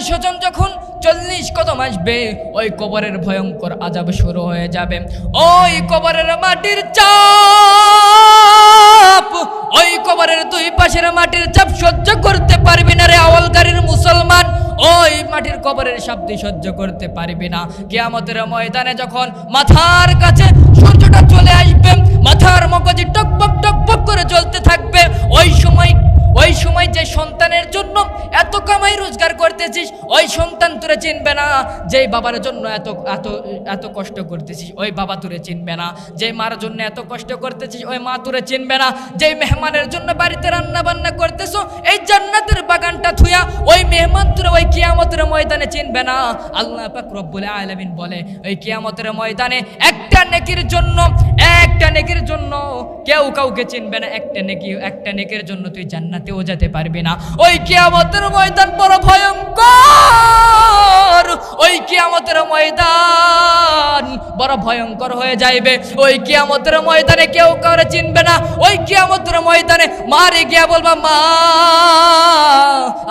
স্বজন যখন 40 কদম আসবে, ওই কবরের ভয়ঙ্কর আযাব শুরু হয়ে যাবে। ওই কবরের মাটির চাপ, ওই কবরের দুই পাশের মাটির চাপ সহ্য করতে পারবি না রে আওয়ালকারীর মুসলমান। ওই মাটির কবরের শব্দ সহ্য করতে পারবি না। কিয়ামতের ময়দানে যখন মাথার কাছে সূর্যটা চলে আসবে, মাথার মগজে টকবক টকবক করে জ্বলতে থাকবে, ওই সময় যে সন্তানের জন্য এত কামাই রোজগার করতেছিস, ওই সন্তান তোরে চিনবে না। যেই বাবার জন্য এত এত এত কষ্ট করতেছিস, ওই বাবা তোরে চিনবে না। যেই মার জন্য এত কষ্ট করতেছিস, ওই মা তোরে চিনবে না। যেই মেহমানের জন্য বাড়িতে রান্না বান্না করতেছো, এই জান্নাতের বাগানটা থুয়া ওই মেহমান তোরে ওই কিয়ামতের ময়দানে চিনবে না। আল্লাহ পাক রব্বুল আলামিন বলে, ওই কিয়ামতের ময়দানে একটা নেকির জন্য কেউ কাউকে চিনবে না। একটা নেকির জন্য তুই জান্নাতেও যেতে পারবি না। ওই কিয়ামতের ময়দান বড় ভয়ঙ্কর। ওই কিয়ামতের ময়দান বড় ভয়ঙ্কর হয়ে যাইবে। ওই কিয়ামতের ময়দানে কেউ কাউরে চিনবে না। ওই কিয়ামতের ময়দানে মারে গিয়া বলবা, মা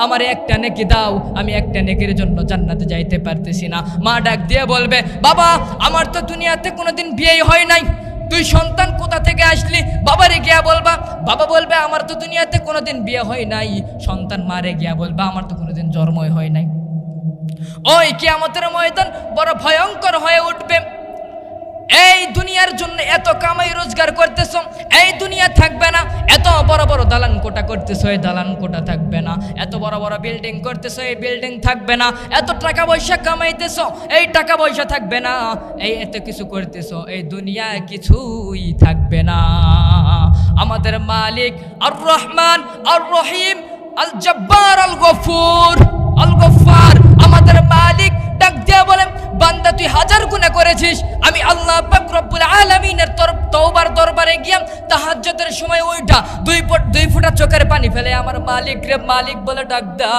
আমার একটা নেকি দাও, আমি একটা নেকির জন্য জান্নাতে যাইতে পারতেছি না। মা ডাক দিয়ে বলবে, বাবা আমার তো দুনিয়াতে কোনোদিন বিয়েই হয় নাই, তুই সন্তান কোথা থেকে আসলি? বাবারে গিয়া বলবা, বাবা বলবে আমার তো দুনিয়াতে কোনোদিন বিয়ে হয় নাই। সন্তান মারে গিয়া বলবা, আমার তো কোনোদিন জন্মই হয় নাই। ওই কিয়ামতের ময়দান বড় ভয়ঙ্কর হয়ে উঠবে। এই দুনিয়ার জন্য এত কামাই রোজগার করতেছ, এই দুনিয়া থাকবে না। এত বড় বড় দালান কোটা করতেছ, এই দালান কোটা থাকবে না। এত বড় বড় বিল্ডিং করতেছ, এই বিল্ডিং থাকবে না। এত টাকা পয়সা কামাইতেছ, এই টাকা পয়সা থাকবে না। এই এত কিছু করতেছ, এই দুনিয়া কিছুই থাকবে না। আমাদের মালিক আর রহমান আর রহিম আল জব্বার আল গফুর আল গফফার, আমাদের মালিক ডাক দিয়া বলেন, বান্দা তুই 1000 গুনাহ করেছিস, আমি আল্লাহ পাক রব্বুল আলামিনের তওবার দরবারে গিয়া তাহাজ্জুদের সময় ওইটা দুই ফোঁটা চোখের পানি ফেলে আমার মালিক বলে ডাক দাও।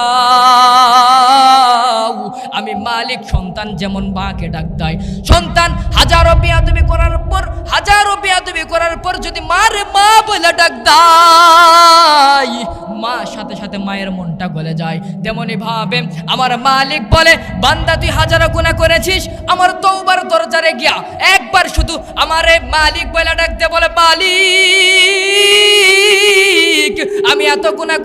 আমি মালিক সন্তান যেমন মাকে ডাক দেয়, সন্তান হাজারো বেয়াদবি করার পর যদি মারে মা বলে ডাক দেয়, মা সাথে সাথে মায়ের মনটা গলে যায়। তেমনি ভাবে আমার মালিক বলে, বান্দা তুই 1000 গুনাহ করেছিস, আমার তওবার দরজারে গিয়া একবার শুধু আমারে মালিক বলে ডাকতে বলে, মালিক আমি এত গুনাহ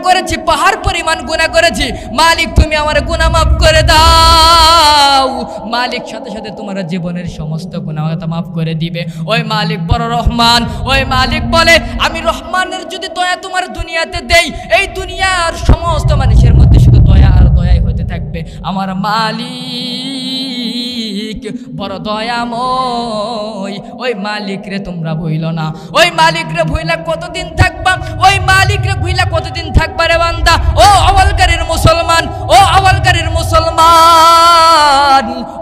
করেছি, পাহাড় পরিমাণ গুনাহ করেছি, মালিক তুমি আমার গুনাহ মাফ করে দাও। মালিক সাথে সাথে তোমার জীবনের সমস্ত গুনাহ মাফ করে দিবে। ওই মালিক বড় রহমান। ওই মালিক বলে, আমি রহমানের যদি দয়া তোমার দুনিয়াতে দেই, এই দুনিয়ার সমস্ত মানুষের মধ্যে শুধু দয়া আর দয়াই হতে থাকবে। আমার মালিক বড় দয়াময়। ওই মালিক রে তোমরা ভুইল না। ওই মালিক রে ভুইলা কতদিন থাকবা? ওই মালিক রে ভুইলা কতদিন থাকবা রে বান্দা? ও আওয়ালকারীর মুসলমান,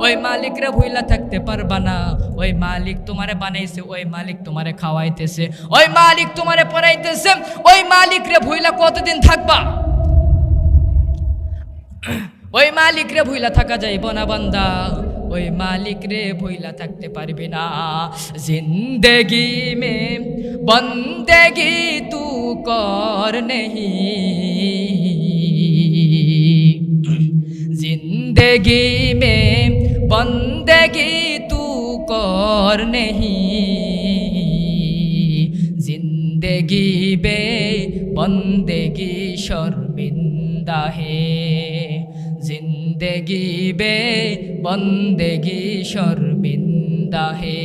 ওই মালিক রে ভুইলা থাকতে পারবা না। ওই মালিক তোমারে বানাইছে, ওই মালিক তোমারে খাওয়াইতেছে, ওই মালিক তোমারে পড়াইতেছে, ওই মালিক রে ভুইলা কতদিন থাকবা? ওই মালিক রে ভুইলা থাকা যাইব না বান্দা। ওই মালিক রে ভুইলা থাকতে পারবে না। জিন্দেগি মে বন্দেগি তু কর নেহি, जिंदगी में बंदगी तू कर नहीं, जिंदगी बे बंदगी शर्मिंदा है, जिंदगी बे बंदगी शर्मिंदा है।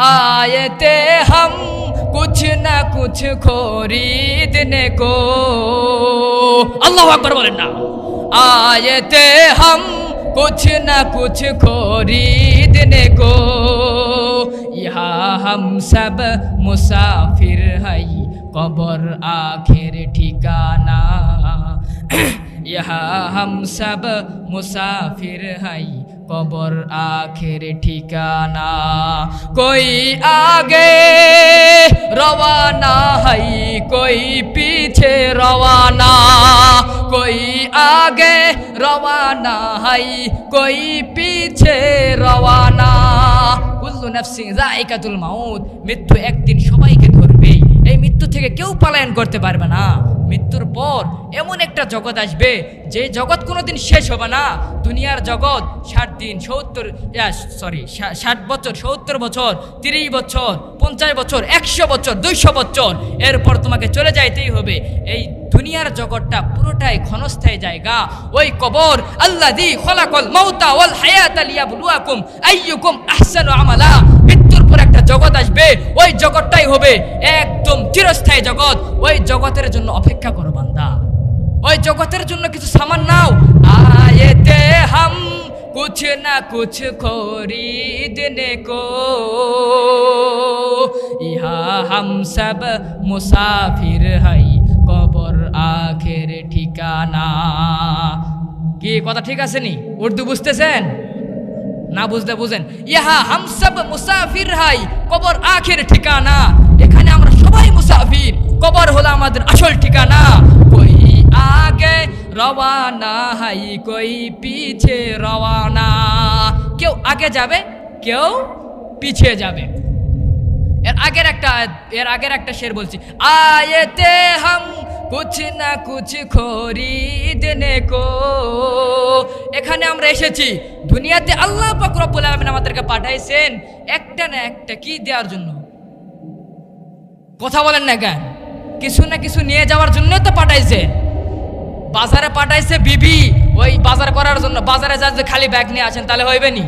आए थे हम कुछ न कुछ खरीदने को, अल्लाह अकबर बोलें ना। आए थे हम कुछ न कुछ खरीदने को, यहाँ हम सब मुसाफिर है, कब्र आखिर ठिकाना। यहाँ हम सब मुसाफिर है, कब्र आखिर ठिकाना। कोई आगे रवाना है, कोई पीछे रवाना, कोई आगे रवाना है, कोई पीछे रवाना। कुल्लु नफ्सिन जायकातुल माउत, মৃত্যু একদিন সবাইকে ধরবেই। এই মৃত্যু থেকে কেউ পলায়ন করতে পারবে না। মৃত্যুর পর এমন একটা জগৎ আসবে যে জগৎ কোনোদিন শেষ হবে না। দুনিয়ার জগৎ 60 দিন 60 বছর, 70 বছর, 30 বছর, 50 বছর, 100 বছর, 200 বছর, এরপর তোমাকে চলে যাইতেই হবে। এই দুনিয়ার জগৎটা পুরোটাই ক্ষণস্থায়ী জায়গা। ওই কবর, আল্লাযী খলাকাল মাউতা ওয়াল হায়াতা লিয়াবলুয়াকুম আইয়ুকুম আহসানু আমালা, মৃত্যুর পর একটা জগৎ আসবে, ওই জগৎটাই হবে একদম চিরস্থায়ী জগৎ। ওই জগতের জন্য অপেক্ষা করো বান্দা, ওই জগতের জন্য কিছু সামান নাও। আয়েতে হাম कुछ ना कुछ खरीदने को यहाँ हम सब मुसाफिर है কবর আখের ঠিকানা। কি কথা ঠিক আছে নি? উর্দু বুঝতেছেন? না বুঝলে বুঝেন, ইহা হাম সব মুসাফির হাই কবর আখের ঠিকানা। এখানে আমরা সবাই মুসাফির, কবর হলো আমাদের আসল ঠিকানা। কই আগে রওয়ানা হাই কই পিছে রওয়ানা, কেউ আগে যাবে কেউ পিছিয়ে যাবে। এর আগের একটা শের বলছি, আয়েতে হাম কুছ না কুছ খরিদনে কো। এখানে আমরা এসেছি দুনিয়াতে, আল্লাহ পাক রব্বুল আলামিন আমাদেরকে পাঠাইছেন একটা না একটা কি দেওয়ার জন্য। কথা বলেন না কেন? কিছু না কিছু নিয়ে যাওয়ার জন্য তো পাঠাইছে। বাজারে পাঠাইছে বিবি ওই বাজার করার জন্য, বাজারে যা খালি ব্যাগ নিয়ে আসেন তাহলে হইবে নি?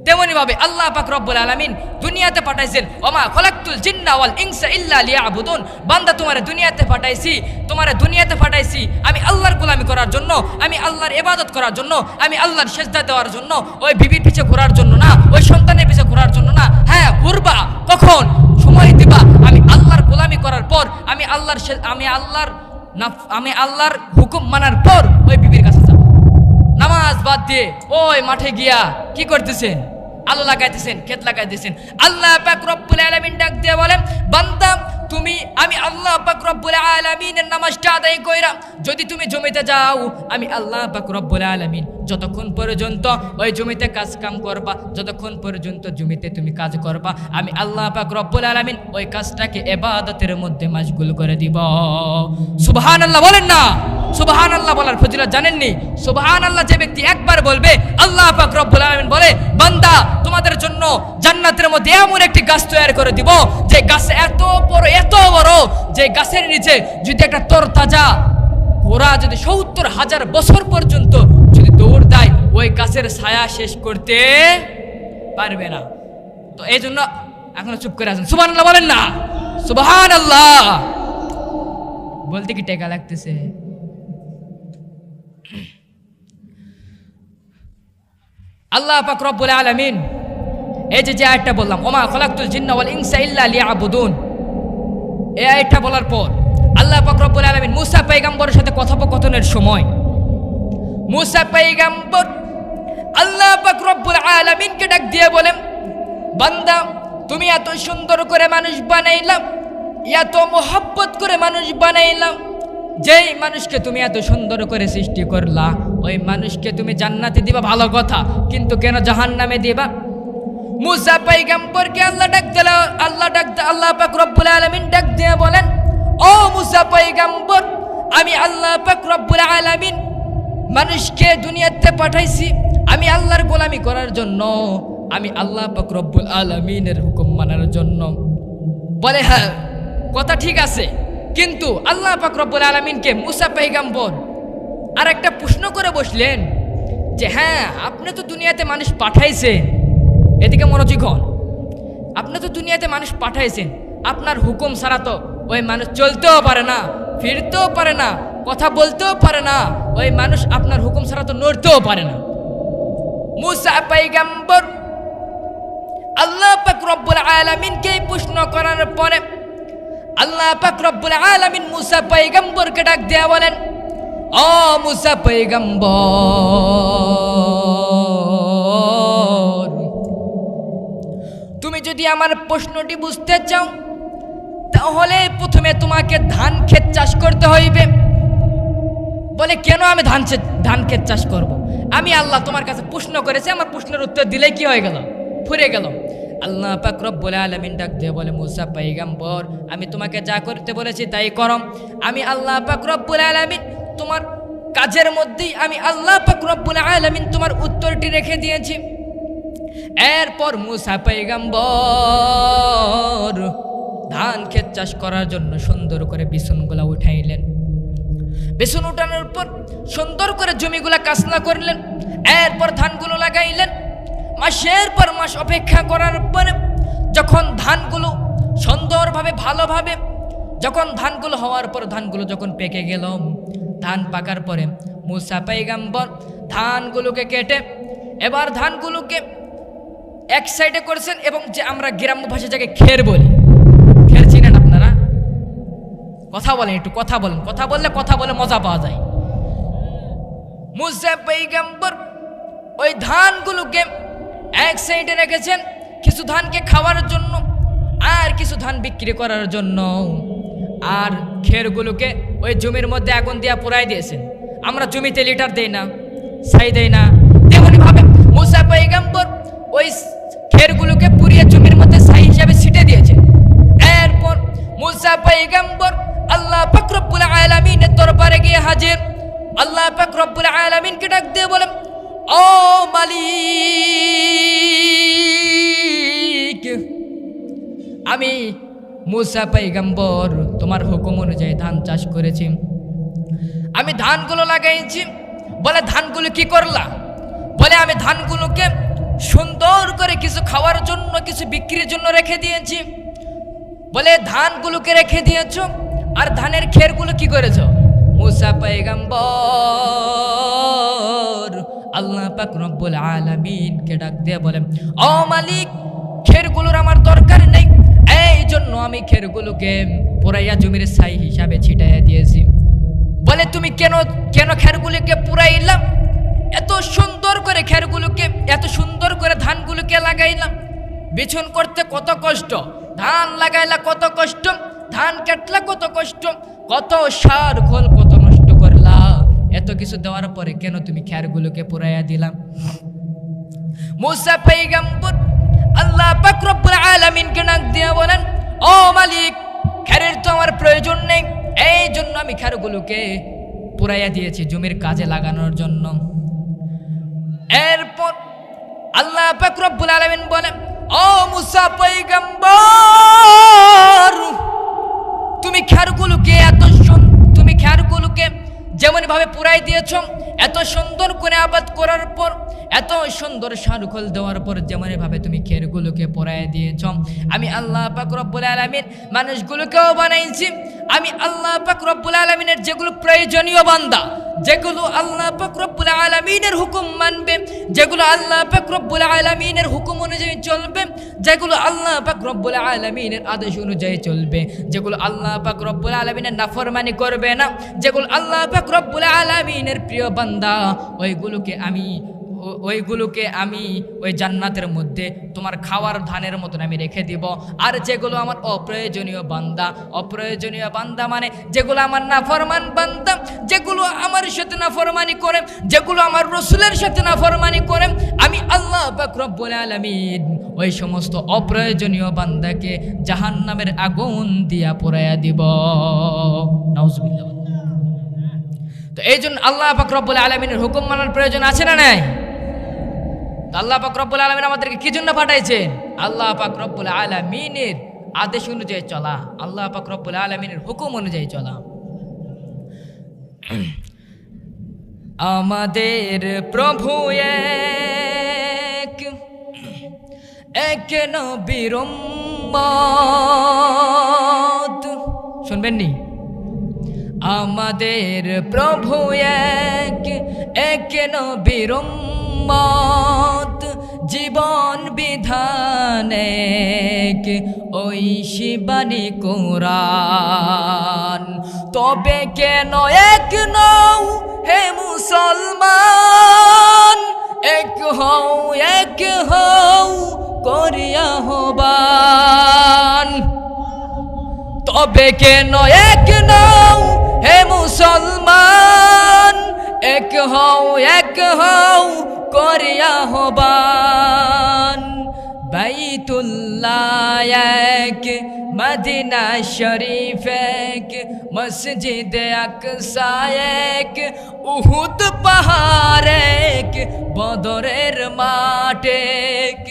তেমনি ভাবে আল্লাহ পাক রব্বুল আলামিন দুনিয়াতে পাঠাইছেন, ওমা খলাকতুল জিন্না ওয়াল ইনসা ইল্লা লিয়াবুদুন। বান্দা তোমারে দুনিয়াতে পাঠাইছি আমি আল্লাহর গোলামি করার জন্য, আমি আল্লাহর ইবাদত করার জন্য, আমি আল্লাহর সিজদা দেওয়ার জন্য, ওই বিবির পিছে ঘোরার জন্য না, ওই সন্তানের পিছে ঘোরার জন্য না। হ্যাঁ ঘুরবা, কখন সময় দিবা আমি আল্লাহর গোলামি করার পর, আমি আল্লাহর হুকুম মানার পর ওই বিবির কাছে যাবো। নামাজ বাদ দিয়ে ওই মাঠে গিয়া কি করতেছেন? আলু লাগাইতেছেন, ক্ষেত লাগাইতেছেন। আল্লাহ পাক রব্বুল আলামিন ডাক দিয়ে বলেন, বান্দা তুমি আমি আল্লাহ পাক রব্বুল আলামিনের নামাজটা আদায় কইরা যদি তুমি জমিতে যাও, আমি আল্লাহ পাক রব্বুল আলামিন যতক্ষণ পর্যন্ত ওই জমিতে কাজ কাম করবা, যতক্ষণ পর্যন্ত জমিতে তুমি কাজ করবা, আমি আল্লাহ পাক রব্বুল আলামিন ওই কাজটাকে ইবাদতের মধ্যে মাশগুল করে দিব। সুবহানাল্লাহ বলেন না? সুবহানাল্লাহ বলার ফজিলত জানেননি? সুবহানাল্লাহ যে ব্যক্তি একবার বলবে, আল্লাহ পাক রব্বুল আলামিন বলে, বান্দা তোমাদের জন্য জান্নাতের মধ্যে এমন একটি গাছ তৈরি করে দিব, যে গাছ এত বড় যে গাছের নিচে যদি একটা তরতাজা ঘোড়া যদি ৭০,০০০ বছর পর্যন্ত যদি দৌড় দেয়, ওই গাছের ছায়া শেষ করতে পারবে না। তো এই জন্য এখনো চুপ করে আছেন। সুবহানাল্লাহ বলেন না? সুবহানাল্লাহ বলতে কি টেকা লাগতেছে? আল্লাহ পাক রব্বুল আলামিন এই যে আয়াতটা বললাম, ওমা খলাকতুল জিন্না ওয়াল ইনসা ইল্লা লিয়াবুদুন, এই আয়াতটা বলার পর আল্লাহ পাক রব্বুল আলামিন মুসা পয়গম্বরের সাথে কথোপকথনের সময় মুসা পয়গম্বর আল্লাহ পাক রব্বুল আলামিনকে ডাক দিয়ে বলেন, বান্দা তুমি এত সুন্দর করে মানুষ বানাইলাম, এত মোহাব্বত করে মানুষ বানাইলাম, যেই মানুষকে তুমি এত সুন্দর করে সৃষ্টি করলা, ওই মানুষকে তুমি জান্নাতে দিবা ভালো কথা, কিন্তু কেন জাহান্নামে দিবা? মুসা পয়গম্বরকে আল্লাহ পাক রব্বুল আলামিন ডাক দিয়ে বলেন, ও মুসা পয়গম্বর, আমি আল্লাহ পাক রব্বুল আলামিন মানুষকে দুনিয়াতে পাঠাইছি আমি আল্লাহর গোলামি করার জন্য, আমি আল্লাহ পাক রব্বুল আলামিনের হুকুম মানার জন্য। বলে হ্যাঁ কথা ঠিক আছে, কিন্তু আল্লাহ পাক রব্বুল আলামিনকে মুসা পয়গম্বর আর একটা প্রশ্ন করে বসলেন যে, হ্যাঁ আপনি তো দুনিয়াতে মানুষ পাঠাইছেন, এদিকে মনোযোগ হন, আপনি তো দুনিয়াতে মানুষ পাঠাইছেন, আপনার হুকুম ছাড়া তো ওই মানুষ চলতেও পারে না, ফিরতেও পারে না, কথা বলতেও পারে না, ওই মানুষ আপনার হুকুম ছাড়া তো নড়তেও পারে না। মুসা পয়গম্বর আল্লাহ পাক রব্বুল আলামিনকে প্রশ্ন করার পরে আল্লাহ পাক রব্বুল আলামিন মুসা পয়গম্বরকে ডাক দিয়ে বলেন, ও মুসা পয়গম্বর, তুমি যদি আমার প্রশ্নটি বুঝতে চাও তাহলে প্রথমে তোমাকে ধান ক্ষেত চাষ করতে হইবে। বলে কেন আমি ধান ক্ষেত চাষ করব? আমি আল্লাহ তোমার কাছে প্রশ্ন করেছি, আমার প্রশ্নের উত্তর দিলে কি হয়ে গেল? ফুরে গেল। আল্লাহ পাক রব্বুল আলামিন ডাক দিয়ে বলে, মুসা পয়গম্বর, আমি তোমাকে যা করতে বলেছি তাই করো। আমি আল্লাহ পাক রব্বুল আলামিন তোমার কাজের মধ্যেই আমি আল্লাহ পাক রব্বুল আলামিন তোমার উত্তরটি রেখে দিয়েছি। এরপর মুসা পয়গম্বর ধান ক্ষেত চাষ করার জন্য সুন্দর করে বিছুনগুলা উঠাইলেন। বিছুন উঠানোর পর সুন্দর করে জমিগুলা কাসনা করলেন। এরপর ধানগুলো লাগাইলেন। মাসের পর মাস অপেক্ষা করার পরে যখন ধানগুলো সুন্দরভাবে ভালোভাবে যখন ধানগুলো হওয়ার পর ধানগুলো যখন পেকে গেল, ধান পাকার পরে মুসা পয়গম্বর ধানগুলোকে কেটে এবার ধানগুলোকে এক সাইডে করেছেন, এবং যে আমরা গ্রাম্য ভাষায় যাকে খের বলি, খের চিনেন আপনারা? কথা বলেন, একটু কথা বলেন, কথা বললে মজা পাওয়া যায়। মুসা পয়গম্বর ওই ধানগুলোকে এক সাইডে রেখেছেন, কিছু ধানকে খাওয়ার জন্য আর কিছু ধান বিক্রি করার জন্য, আর খেরগুলোকে ওই জমির মধ্যে আগুন দিয়ে পোড়াই দিয়েছেন। আমরা জমিতে লিটার দেই না, ছাই দেই না, তেমনিভাবে মুসা পয়গম্বর ওই খেরগুলোকে পুড়িয়ে জমির মধ্যে ছাই হিসাবে ছিটে দিয়েছেন। এরপর মুসা পয়গম্বর আল্লাহ পাক রব্বুল আলামিনের দরবারে গিয়ে হাজির। আল্লাহ পাক রব্বুল আলামিনকে ডাক দিয়ে বলেন, ও মালিক, আমি মুসা পয়গম্বর তোমার হুকুম অনুযায়ী ধান চাষ করেছি, আমি ধানগুলো লাগাইছি। বলে, ধানগুলো কি করলা? বলে, আমি ধানগুলোকে সুন্দর করে কিছু খাওয়ার জন্য কিছু বিক্রির জন্য রেখে দিয়েছি। বলে, ধানগুলোকে রেখে দিয়েছ, আর ধানের খেরগুলো কি করেছ? মুসা পয়গম্বর আল্লাহ পাক রব্বুল আলামিনকে ডাক দিয়ে বলেন, ও মালিক, খেরগুলোর আমার দরকার নেই, এই জন্য আমি খেরগুলোকে পুরাইয়া জমির ছাই হিসাবে ছিটাইয়া দিয়েছি। বলে, তুমি কেন খেরগুলোকে পুরাইলাম? এত সুন্দর করে খেরগুলোকে, এত সুন্দর করে ধানগুলোকে লাগাইলাম, বিছুন করতে কত কষ্ট, ধান লাগাইলা কত কষ্ট, ধান কাটলা কত কষ্ট, কত সার খোল কত নষ্ট করলা, এত কিছু দেওয়ার পরে কেন তুমি খেরগুলোকে পুরাইয়া দিলাম? মুসা পয়গম্বর আল্লাহ পাক রব্বুল আলামিনকে ডাক দিয়ে বলেন, ও মালিক, খেরের তো আমার প্রয়োজন নেই, এই জন্য আমি খেরগুলোকে পুরাইয়া দিয়েছি জমির কাজে লাগানোর জন্য। এরপর আল্লাহ পাক রব্বুল আলামিন বলেন, ও মুসা পয়গম্বর, তুমি খেরগুলোকে যেমন ভাবে পুরাই দিয়েছ, এত সুন্দর করে আবাদ করার পর, এত সুন্দর সারখোল দেওয়ার পর যেমন ভাবে তুমি খেরগুলোকে পুরাই দিয়েছ, আমি আল্লাহ পাক রব্বুল আলামিন মানুষগুলোকেও বানাইছি। আমি আল্লাহ পাক রব্বুল আলামিনের যেগুলো প্রয়োজনীয় বান্দা, যেগুলো আল্লাহ পাক রব্বুল আলামিনের হুকুম মানবে, যেগুলো আল্লাহ পাক রব্বুল আলামিনের হুকুম অনুযায়ী চলবে, যেগুলো আল্লাহ পাক রব্বুল আলামিনের আদেশ অনুযায়ী চলবে, যেগুলো আল্লাহ পাক রব্বুল আলামিনের নাফরমানি করবে না, যেগুলো আল্লাহ পাক রব্বুল আলামিনের প্রিয় বান্দা, ওইগুলোকে আমি ওই জান্নাতের মধ্যে তোমার খাওয়ার ধানের মতন আমি রেখে দিব। আর যেগুলো আমার অপ্রয়োজনীয় বান্দা মানে যেগুলো আমার নাফরমান বান্দা, যেগুলো আমার সাথে নাফরমানি করে, যেগুলো আমার রাসূলের সাথে নাফরমানি করে, আমি আল্লাহ পাক রব্বুল আলামিন ওই সমস্ত অপ্রয়োজনীয় বান্দাকে জাহান্নামের আগুন দিয়া পোড়াইয়া দিব। নাউজুবিল্লাহ। তো এই জন্য আল্লাহ পাক রব্বুল আলামিনের হুকুম মানার প্রয়োজন আছে না নাই? আল্লাহ পাক রব্বুল আলামিন আমাদেরকে কি জন্য পাঠাইছেন? আল্লাহ পাক রব্বুল আলামিনের আদেশ অনুযায়ী চলা, আল্লাহ পাক রব্বুল আলামিনের হুকুম অনুযায়ী চলা। আমাদের প্রভু এক নবীর উম্মত, শুনবেন নি? আমাদের প্রভু এক নবীর উম্মত, জীবন বিধান এক, ওই শিবানী কোরআন। তবে কেন এক নও হে মুসলমান, এক হও করিয়া হবান। তবে কেন এক নও হে মুসলমান, এক হও করিয়া হবান। বাইতুল্লাহ এক, মদিনা শরীফ এক, মসজিদ আকসা এক, উহুদ পাহাড় এক, বদরের মাঠ এক।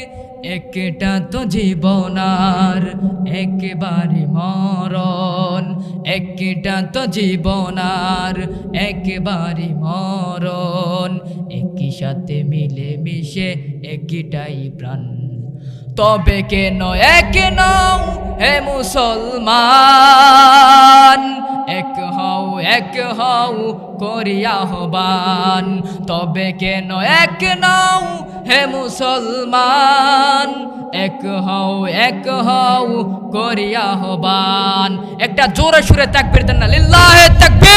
একটা তো জীবনার একেবারে মরণ, একটা তো জীবনার একেবারে মরণ, একই সাথে মিলে মিশে একটাই প্রাণ। তবে কেন এক নও হে মুসলমান, এক হও করিয়া আহ্বান। তবে কেন এক নও হে মুসলমান, এক হও করিয়া আহ্বান। একটা জোরে সুরে তাকবীর দেন না, লিল্লাহে তাকবীর।